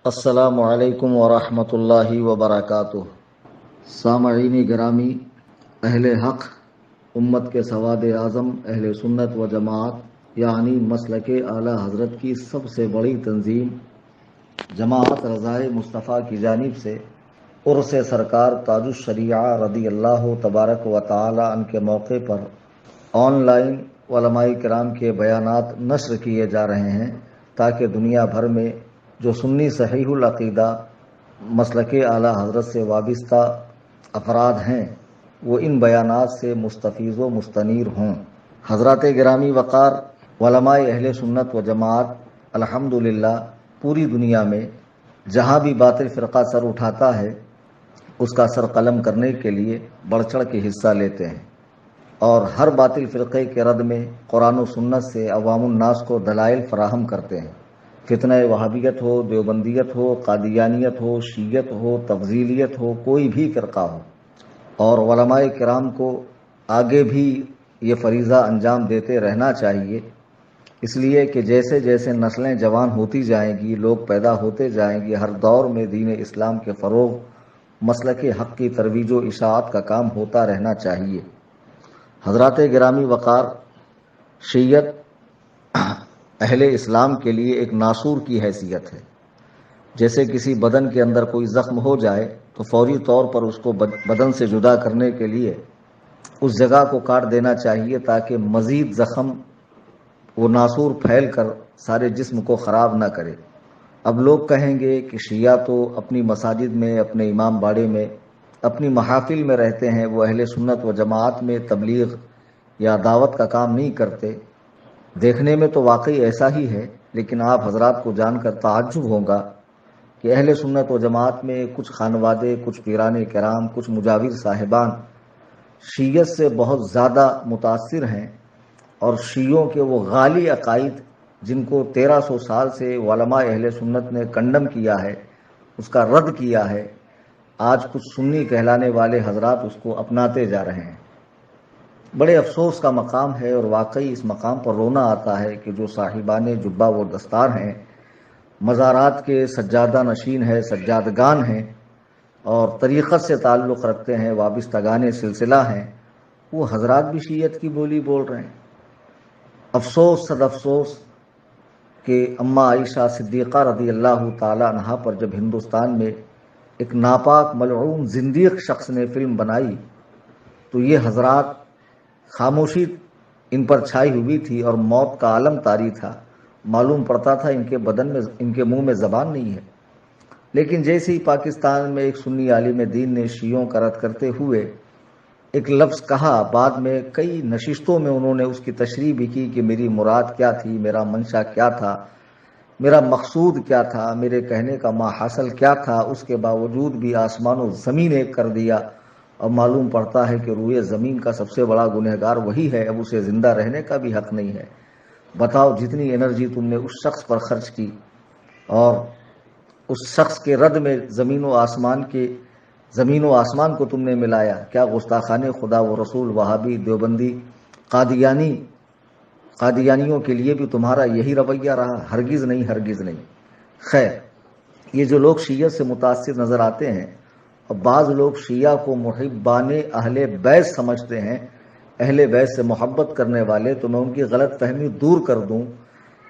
السلام علیکم ورحمۃ اللہ وبرکاتہ۔ سامعین گرامی، اہل حق، امت کے سواد اعظم اہل سنت و جماعت یعنی مسلک اعلی حضرت کی سب سے بڑی تنظیم جماعت رضائے مصطفیٰ کی جانب سے عرس سرکار تاج الشریعہ رضی اللہ تبارک و تعالی عنہ کے موقع پر آن لائن علماء کرام کے بیانات نشر کیے جا رہے ہیں تاکہ دنیا بھر میں جو سنی صحیح العقیدہ مسلک اعلی حضرت سے وابستہ افراد ہیں وہ ان بیانات سے مستفیض و مستنیر ہوں۔ حضرات گرامی وقار، علماء اہل سنت و جماعت الحمدللہ پوری دنیا میں جہاں بھی باطل فرقہ سر اٹھاتا ہے اس کا سر قلم کرنے کے لیے بڑھ چڑھ کے حصہ لیتے ہیں، اور ہر باطل فرقے کے رد میں قرآن و سنت سے عوام الناس کو دلائل فراہم کرتے ہیں۔ فتنہ وہابیت ہو، دیوبندیت ہو، قادیانیت ہو، شیعت ہو، تفضیلیت ہو، کوئی بھی فرقہ ہو، اور علماء کرام کو آگے بھی یہ فریضہ انجام دیتے رہنا چاہیے، اس لیے کہ جیسے جیسے نسلیں جوان ہوتی جائیں گی، لوگ پیدا ہوتے جائیں گے، ہر دور میں دین اسلام کے فروغ، مسلک حق کی ترویج و اشاعت کا کام ہوتا رہنا چاہیے۔ حضرات گرامی وقار، شیعت اہل اسلام کے لیے ایک ناسور کی حیثیت ہے۔ جیسے کسی بدن کے اندر کوئی زخم ہو جائے تو فوری طور پر اس کو بدن سے جدا کرنے کے لیے اس جگہ کو کاٹ دینا چاہیے تاکہ مزید زخم وہ ناسور پھیل کر سارے جسم کو خراب نہ کرے۔ اب لوگ کہیں گے کہ شیعہ تو اپنی مساجد میں، اپنے امام باڑے میں، اپنی محافل میں رہتے ہیں، وہ اہل سنت و جماعت میں تبلیغ یا دعوت کا کام نہیں کرتے۔ دیکھنے میں تو واقعی ایسا ہی ہے، لیکن آپ حضرات کو جان کر تعجب ہوگا کہ اہل سنت و جماعت میں کچھ خانوادے، کچھ پیران کرام، کچھ مجاور صاحبان شیعت سے بہت زیادہ متاثر ہیں، اور شیعوں کے وہ غالی عقائد جن کو 1300 سال سے علماء اہل سنت نے کنڈم کیا ہے، اس کا رد کیا ہے، آج کچھ سنی کہلانے والے حضرات اس کو اپناتے جا رہے ہیں۔ بڑے افسوس کا مقام ہے، اور واقعی اس مقام پر رونا آتا ہے کہ جو صاحبان جبہ و دستار ہیں، مزارات کے سجادہ نشین ہیں، سجادگان ہیں، اور طریقت سے تعلق رکھتے ہیں، وابستگان سلسلہ ہیں، وہ حضرات بھی شیعت کی بولی بول رہے ہیں۔ افسوس صد افسوس کہ اماں عائشہ صدیقہ رضی اللہ تعالی عنہا پر جب ہندوستان میں ایک ناپاک ملعون زندیق شخص نے فلم بنائی تو یہ حضرات خاموشی ان پر چھائی ہوئی تھی اور موت کا عالم طاری تھا، معلوم پڑتا تھا ان کے بدن میں، ان کے منہ میں زبان نہیں ہے۔ لیکن جیسے ہی پاکستان میں ایک سنی عالم دین نے شیعوں کا رد کرتے ہوئے ایک لفظ کہا، بعد میں کئی نشستوں میں انہوں نے اس کی تشریح بھی کی کہ میری مراد کیا تھی، میرا منشا کیا تھا، میرا مقصود کیا تھا، میرے کہنے کا ماحصل کیا تھا، اس کے باوجود بھی آسمان و زمین ایک کر دیا، اور معلوم پڑتا ہے کہ روئے زمین کا سب سے بڑا گنہگار وہی ہے، اب اسے زندہ رہنے کا بھی حق نہیں ہے۔ بتاؤ جتنی انرجی تم نے اس شخص پر خرچ کی اور اس شخص کے رد میں زمین و آسمان کو تم نے ملایا، کیا گستاخان خدا و رسول وہابی دیوبندی قادیانیوں کے لیے بھی تمہارا یہی رویہ رہا؟ ہرگز نہیں، ہرگز نہیں۔ خیر، یہ جو لوگ شیعت سے متاثر نظر آتے ہیں، اور بعض لوگ شیعہ کو محبان اہل بیت سمجھتے ہیں، اہل بیت سے محبت کرنے والے، تو میں ان کی غلط فہمی دور کر دوں،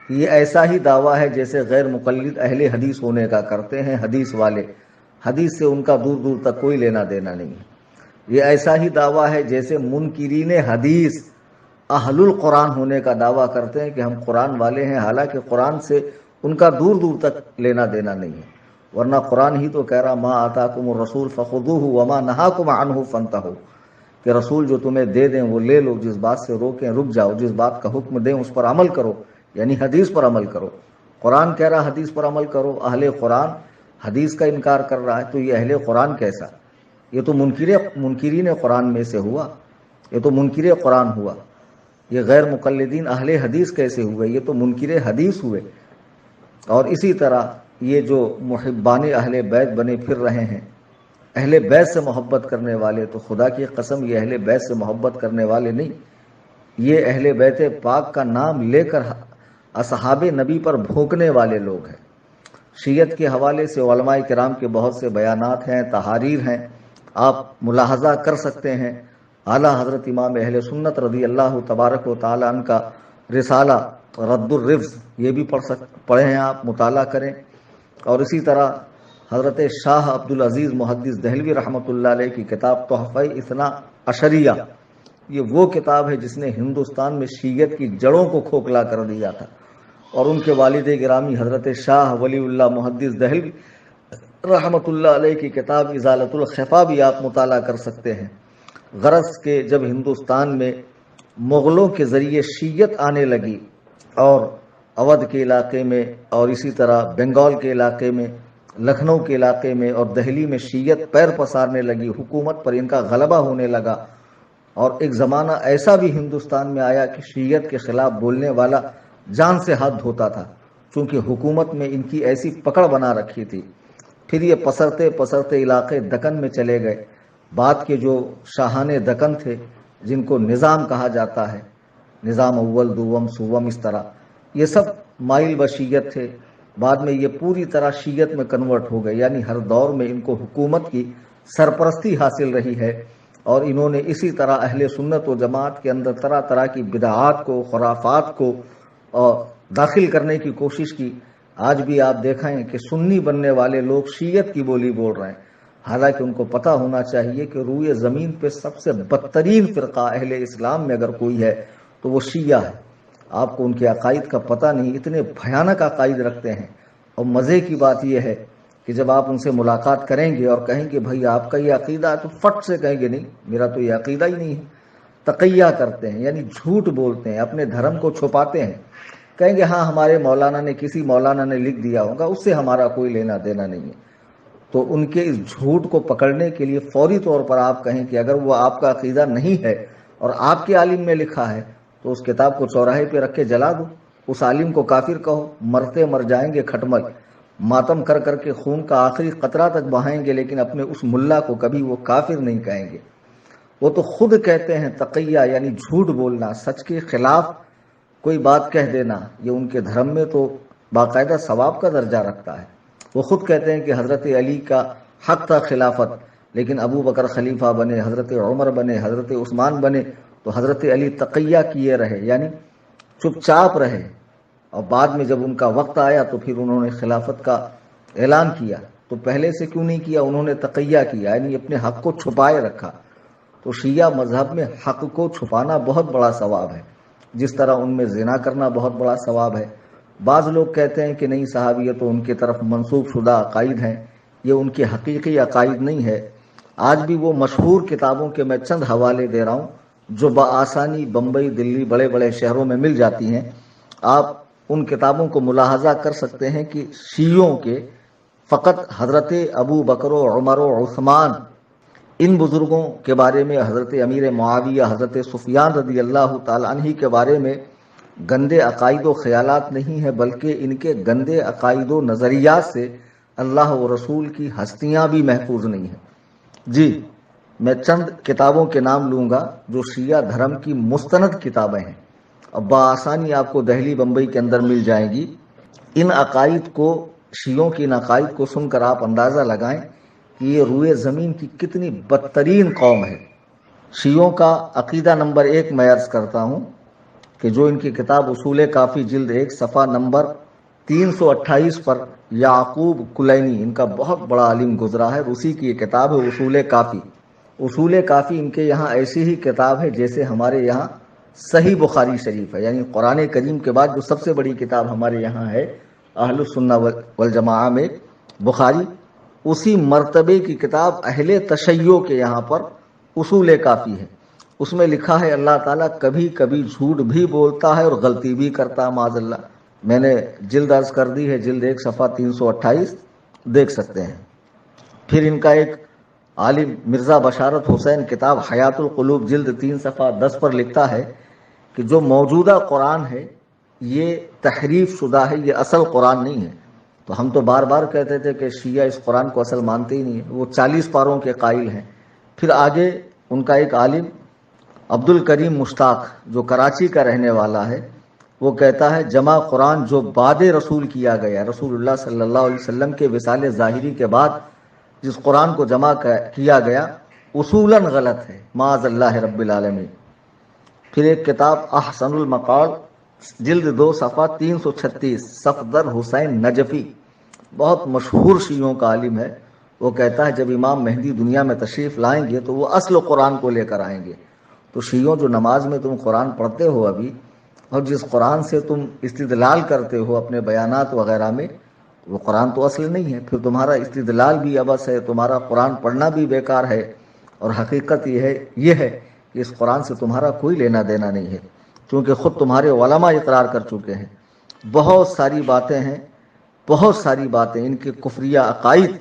یہ ایسا ہی دعویٰ ہے جیسے غیر مقلد اہل حدیث ہونے کا کرتے ہیں حدیث والے، حدیث سے ان کا دور دور تک کوئی لینا دینا نہیں ہے۔ یہ ایسا ہی دعویٰ ہے جیسے منکرین حدیث اہل القرآن ہونے کا دعویٰ کرتے ہیں کہ ہم قرآن والے ہیں، حالانکہ قرآن سے ان کا دور دور تک لینا دینا نہیں ہے، ورنہ قرآن ہی تو کہہ رہا ما آتاکم الرسول فخذوہ وما نہاکم عنہ فانتہوا، کہ رسول جو تمہیں دے دیں وہ لے لو، جس بات سے روکیں رک جاؤ، جس بات کا حکم دیں اس پر عمل کرو، یعنی حدیث پر عمل کرو۔ قرآن کہہ رہا حدیث پر عمل کرو، اہل قرآن حدیث کا انکار کر رہا ہے، تو یہ اہل قرآن کیسا؟ یہ تو منکرین قرآن میں سے ہوا، یہ تو منکر قرآن ہوا۔ یہ غیر مقلدین اہل حدیث کیسے ہوئے؟ یہ تو منکر حدیث ہوئے۔ اور اسی طرح یہ جو محبان اہل بیت بنے پھر رہے ہیں، اہل بیت سے محبت کرنے والے، تو خدا کی قسم یہ اہل بیت سے محبت کرنے والے نہیں، یہ اہل بیت پاک کا نام لے کر اصحاب نبی پر بھونکنے والے لوگ ہیں۔ شیعت کے حوالے سے علماء کرام کے بہت سے بیانات ہیں، تحاریر ہیں، آپ ملاحظہ کر سکتے ہیں۔ اعلیٰ حضرت امام اہل سنت رضی اللہ تبارک و تعالیٰ عنہ کا رسالہ رد الرفض یہ بھی پڑھیں ہیں، آپ مطالعہ کریں۔ اور اسی طرح حضرت شاہ عبدالعزیز محدث دہلوی رحمۃ اللہ علیہ کی کتاب تحفہ اثنا عشریہ، یہ وہ کتاب ہے جس نے ہندوستان میں شیعت کی جڑوں کو کھوکھلا کر دیا تھا۔ اور ان کے والد گرامی حضرت شاہ ولی اللہ محدث دہلوی رحمۃ اللہ علیہ کی کتاب ازالۃ الخفا بھی آپ مطالعہ کر سکتے ہیں۔ غرض کہ جب ہندوستان میں مغلوں کے ذریعے شیعت آنے لگی اور اودھ کے علاقے میں اور اسی طرح بنگال کے علاقے میں، لکھنؤ کے علاقے میں اور دہلی میں شیعت پیر پسارنے لگی، حکومت پر ان کا غلبہ ہونے لگا، اور ایک زمانہ ایسا بھی ہندوستان میں آیا کہ شیعت کے خلاف بولنے والا جان سے ہاتھ دھوتا تھا، چونکہ حکومت میں ان کی ایسی پکڑ بنا رکھی تھی۔ پھر یہ پسرتے پسرتے علاقے دکن میں چلے گئے۔ بعد کے جو شاہان دکن تھے، جن کو نظام کہا جاتا ہے، نظام اول دوم سوم، اس طرح یہ سب مائل بشیت تھے۔ بعد میں یہ پوری طرح شیعت میں کنورٹ ہو گئے، یعنی ہر دور میں ان کو حکومت کی سرپرستی حاصل رہی ہے، اور انہوں نے اسی طرح اہل سنت و جماعت کے اندر طرح طرح کی بدعات کو، خرافات کو داخل کرنے کی کوشش کی۔ آج بھی آپ دیکھیں کہ سنی بننے والے لوگ شیعت کی بولی بول رہے ہیں، حالانکہ ان کو پتہ ہونا چاہیے کہ روئے زمین پہ سب سے بدترین فرقہ اہل اسلام میں اگر کوئی ہے تو وہ شیعہ ہے۔ آپ کو ان کے عقائد کا پتہ نہیں، اتنے بھیانک عقائد رکھتے ہیں۔ اور مزے کی بات یہ ہے کہ جب آپ ان سے ملاقات کریں گے اور کہیں گے بھائی آپ کا یہ عقیدہ ہے، تو فٹ سے کہیں گے نہیں، میرا تو یہ عقیدہ ہی نہیں ہے۔ تقیہ کرتے ہیں، یعنی جھوٹ بولتے ہیں، اپنے دھرم کو چھپاتے ہیں۔ کہیں گے ہاں ہمارے مولانا نے، کسی مولانا نے لکھ دیا ہوگا، اس سے ہمارا کوئی لینا دینا نہیں ہے۔ تو ان کے اس جھوٹ کو پکڑنے کے لیے فوری طور پر آپ کہیں کہ اگر وہ آپ کا عقیدہ نہیں ہے اور آپ کے عالم میں لکھا ہے تو اس کتاب کو چوراہے پہ رکھ کے جلا دو، اس عالم کو کافر کہو، مرتے مر جائیں گے کھٹمل، ماتم کر کر کے خون کا آخری قطرہ تک بہائیں گے، لیکن اپنے اس ملا کو کبھی وہ کافر نہیں کہیں گے۔ وہ تو خود کہتے ہیں تقیہ یعنی جھوٹ بولنا، سچ کے خلاف کوئی بات کہہ دینا، یہ ان کے دھرم میں تو باقاعدہ ثواب کا درجہ رکھتا ہے۔ وہ خود کہتے ہیں کہ حضرت علی کا حق تھا خلافت، لیکن ابو بکر خلیفہ بنے، حضرت عمر بنے، حضرت عثمان بنے، تو حضرت علی تقیہ کیے رہے، یعنی چپ چاپ رہے، اور بعد میں جب ان کا وقت آیا تو پھر انہوں نے خلافت کا اعلان کیا۔ تو پہلے سے کیوں نہیں کیا؟ انہوں نے تقیہ کیا، یعنی اپنے حق کو چھپائے رکھا۔ تو شیعہ مذہب میں حق کو چھپانا بہت بڑا ثواب ہے، جس طرح ان میں زنا کرنا بہت بڑا ثواب ہے۔ بعض لوگ کہتے ہیں کہ نہیں، صحابیہ تو ان کی طرف منسوب شدہ عقائد ہیں، یہ ان کے حقیقی عقائد نہیں ہے۔ آج بھی وہ مشہور کتابوں کے میں چند حوالے دے رہا ہوں جو بآسانی بمبئی، دلی، بڑے بڑے شہروں میں مل جاتی ہیں۔ آپ ان کتابوں کو ملاحظہ کر سکتے ہیں کہ شیعوں کے فقط حضرت ابو بکر و عمر و عثمان، ان بزرگوں کے بارے میں، حضرت امیر معاویہ، حضرت سفیان رضی اللہ تعالیٰ عنہ کے بارے میں گندے عقائد و خیالات نہیں ہیں، بلکہ ان کے گندے عقائد و نظریات سے اللہ و رسول کی ہستیاں بھی محفوظ نہیں ہیں۔ جی، میں چند کتابوں کے نام لوں گا جو شیعہ دھرم کی مستند کتابیں ہیں، اب بآسانی آپ کو دہلی بمبئی کے اندر مل جائیں گی۔ ان عقائد کو، شیعوں کی ان عقائد کو سن کر آپ اندازہ لگائیں کہ یہ روئے زمین کی کتنی بدترین قوم ہے۔ شیعوں کا عقیدہ نمبر 1 میں عرض کرتا ہوں کہ جو ان کی کتاب اصول کافی جلد 1 صفحہ نمبر 328 پر یعقوب کلینی، ان کا بہت بڑا عالم گزرا ہے، روسی کی یہ کتاب ہے اصول کافی۔ اصول کافی ان کے یہاں ایسی ہی کتاب ہے جیسے ہمارے یہاں صحیح بخاری شریف ہے، یعنی قرآن کریم کے بعد جو سب سے بڑی کتاب ہمارے یہاں ہے اہل السنہ والجماعہ میں بخاری، اسی مرتبے کی کتاب اہل تشیع کے یہاں پر اصول کافی ہے۔ اس میں لکھا ہے اللہ تعالیٰ کبھی کبھی جھوٹ بھی بولتا ہے اور غلطی بھی کرتا ہے، معاذ اللہ۔ میں نے جلد عرض کر دی ہے، جلد 1 صفحہ 328 دیکھ سکتے ہیں۔ پھر ان کا ایک عالم مرزا بشارت حسین کتاب حیات القلوب جلد 3 صفحہ 10 پر لکھتا ہے کہ جو موجودہ قرآن ہے یہ تحریف شدہ ہے، یہ اصل قرآن نہیں ہے۔ تو ہم تو بار بار کہتے تھے کہ شیعہ اس قرآن کو اصل مانتے ہی نہیں ہیں، وہ 40 پاروں کے قائل ہیں۔ پھر آگے ان کا ایک عالم عبد الکریم مشتاق جو کراچی کا رہنے والا ہے، وہ کہتا ہے جمع قرآن جو بعد رسول کیا گیا، رسول اللہ صلی اللہ علیہ وسلم کے وصال ظاہری کے بعد جس قرآن کو جمع کیا گیا اصولاً غلط ہے، معاذ اللہ رب العالمین۔ پھر ایک کتاب احسن المقال جلد 2 صفحہ 336، صفدر حسین نجفی، بہت مشہور شیعوں کا عالم ہے، وہ کہتا ہے جب امام مہدی دنیا میں تشریف لائیں گے تو وہ اصل قرآن کو لے کر آئیں گے۔ تو شیعوں جو نماز میں تم قرآن پڑھتے ہو ابھی، اور جس قرآن سے تم استدلال کرتے ہو اپنے بیانات وغیرہ میں، وہ قرآن تو اصل نہیں ہے، پھر تمہارا استدلال بھی عبث ہے، تمہارا قرآن پڑھنا بھی بیکار ہے، اور حقیقت یہ ہے کہ اس قرآن سے تمہارا کوئی لینا دینا نہیں ہے، کیونکہ خود تمہارے علماء اقرار کر چکے ہیں۔ بہت ساری باتیں ہیں، بہت ساری باتیں ان کے کفریہ عقائد،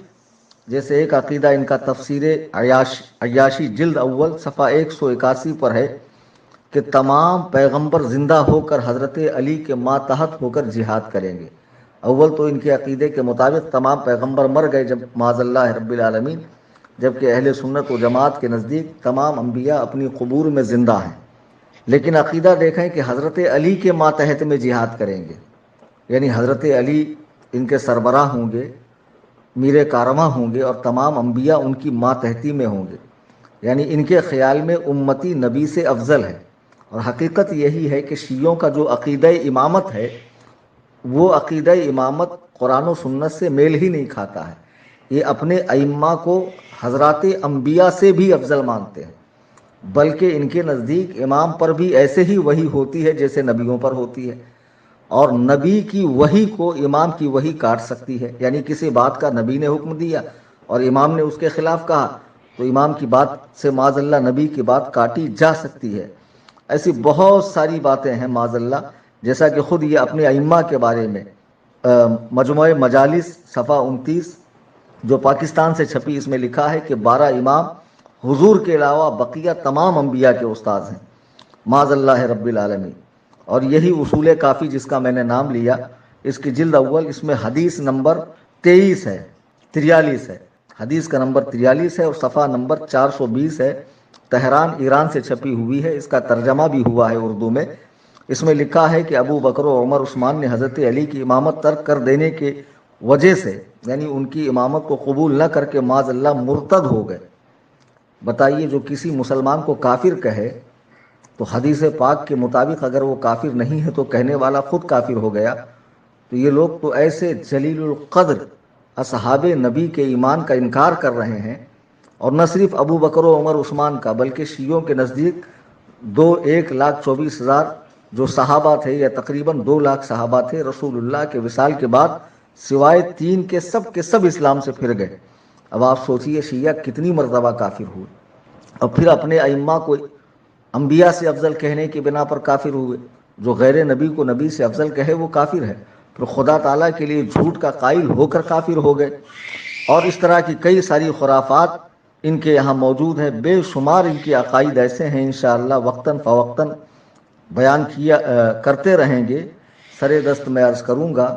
جیسے ایک عقیدہ ان کا تفسیر عیاشی جلد اول صفحہ 181 پر ہے کہ تمام پیغمبر زندہ ہو کر حضرت علی کے ماتحت ہو کر جہاد کریں گے۔ اول تو ان کے عقیدے کے مطابق تمام پیغمبر مر گئے جب معاذ اللہ رب العالمین، جبکہ اہل سنت و جماعت کے نزدیک تمام انبیاء اپنی قبور میں زندہ ہیں۔ لیکن عقیدہ دیکھیں کہ حضرت علی کے ماتحت میں جہاد کریں گے، یعنی حضرت علی ان کے سربراہ ہوں گے، میر کارواں ہوں گے، اور تمام انبیاء ان کی ماتحتی میں ہوں گے، یعنی ان کے خیال میں امتی نبی سے افضل ہے۔ اور حقیقت یہی ہے کہ شیعوں کا جو عقیدہ امامت ہے، وہ عقیدہ امامت قرآن و سنت سے میل ہی نہیں کھاتا ہے۔ یہ اپنے ائمہ کو حضرات انبیاء سے بھی افضل مانتے ہیں، بلکہ ان کے نزدیک امام پر بھی ایسے ہی وحی ہوتی ہے جیسے نبیوں پر ہوتی ہے، اور نبی کی وحی کو امام کی وحی کاٹ سکتی ہے، یعنی کسی بات کا نبی نے حکم دیا اور امام نے اس کے خلاف کہا تو امام کی بات سے معاذ اللہ نبی کی بات کاٹی جا سکتی ہے۔ ایسی بہت ساری باتیں ہیں معاذ اللہ، جیسا کہ خود یہ اپنے ائمہ کے بارے میں مجموعہ مجالس صفحہ 29 جو پاکستان سے چھپی، اس میں لکھا ہے کہ 12 امام حضور کے علاوہ بقیہ تمام انبیاء کے استاد ہیں، معاذ اللہ رب العالمین۔ اور یہی اصول کافی جس کا میں نے نام لیا، اس کی جلد اول، اس میں حدیث نمبر 43 ہے، حدیث کا نمبر 43 ہے اور صفحہ نمبر 420 ہے، تہران ایران سے چھپی ہوئی ہے، اس کا ترجمہ بھی ہوا ہے اردو میں۔ اس میں لکھا ہے کہ ابو بکر و عمر عثمان نے حضرت علی کی امامت ترک کر دینے کے وجہ سے، یعنی ان کی امامت کو قبول نہ کر کے معاذ اللہ مرتد ہو گئے۔ بتائیے، جو کسی مسلمان کو کافر کہے تو حدیث پاک کے مطابق اگر وہ کافر نہیں ہے تو کہنے والا خود کافر ہو گیا۔ تو یہ لوگ تو ایسے جلیل القدر اصحاب نبی کے ایمان کا انکار کر رہے ہیں، اور نہ صرف ابو بکر و عمر عثمان کا، بلکہ شیعوں کے نزدیک 1,24,000 جو صحابہ تھے، یا تقریباً 2 لاکھ صحابہ تھے رسول اللہ کے وصال کے بعد، سوائے 3 کے سب اسلام سے پھر گئے۔ اب آپ سوچئے شیعہ کتنی مرتبہ کافر ہوئے، اور پھر اپنے ائمہ کو انبیاء سے افضل کہنے کی بنا پر کافر ہوئے۔ جو غیر نبی کو نبی سے افضل کہے وہ کافر ہے، پھر خدا تعالیٰ کے لیے جھوٹ کا قائل ہو کر کافر ہو گئے۔ اور اس طرح کی کئی ساری خرافات ان کے یہاں موجود ہیں، بے شمار ان کے عقائد ایسے ہیں، انشاءاللہ وقتاً فوقتاً بیان کرتے رہیں گے۔ سر دست میں عرض کروں گا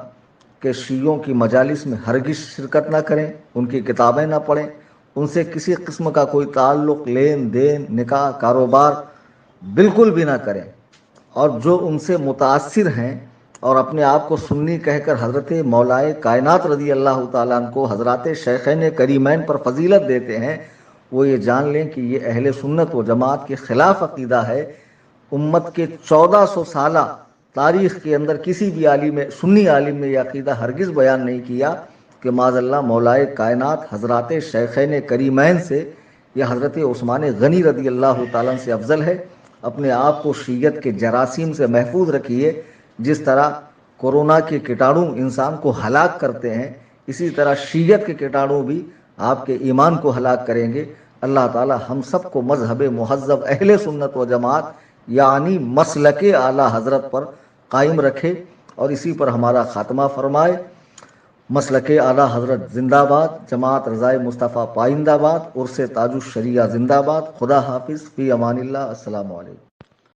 کہ شیعوں کی مجالس میں ہرگز شرکت نہ کریں، ان کی کتابیں نہ پڑھیں، ان سے کسی قسم کا کوئی تعلق، لین دین، نکاح، کاروبار بالکل بھی نہ کریں۔ اور جو ان سے متاثر ہیں اور اپنے آپ کو سنی کہہ کر حضرت مولائے کائنات رضی اللہ تعالیٰ عنہ کو حضرات شیخین کریمین پر فضیلت دیتے ہیں، وہ یہ جان لیں کہ یہ اہل سنت و جماعت کے خلاف عقیدہ ہے۔ امت کے 1400 سالہ تاریخ کے اندر کسی بھی عالم، سنی عالم نے یہ عقیدہ ہرگز بیان نہیں کیا کہ معاذ اللہ مولائے کائنات حضرات شیخین کریمین سے یا حضرت عثمان غنی رضی اللہ تعالیٰ سے افضل ہے۔ اپنے آپ کو شیعت کے جراثیم سے محفوظ رکھیے۔ جس طرح کورونا کے کیٹاڑو انسان کو ہلاک کرتے ہیں، اسی طرح شیعت کے کیٹاڑو بھی آپ کے ایمان کو ہلاک کریں گے۔ اللہ تعالی ہم سب کو مذہب مہذب اہل سنت و جماعت یعنی مسلک اعلی حضرت پر قائم رکھے اور اسی پر ہمارا خاتمہ فرمائے۔ مسلک اعلی حضرت زندہ باد، جماعت رضائے مصطفیٰ پائندہ باد، عرس تاج الشریعہ زندہ باد۔ خدا حافظ، فی امان اللہ، السلام علیکم۔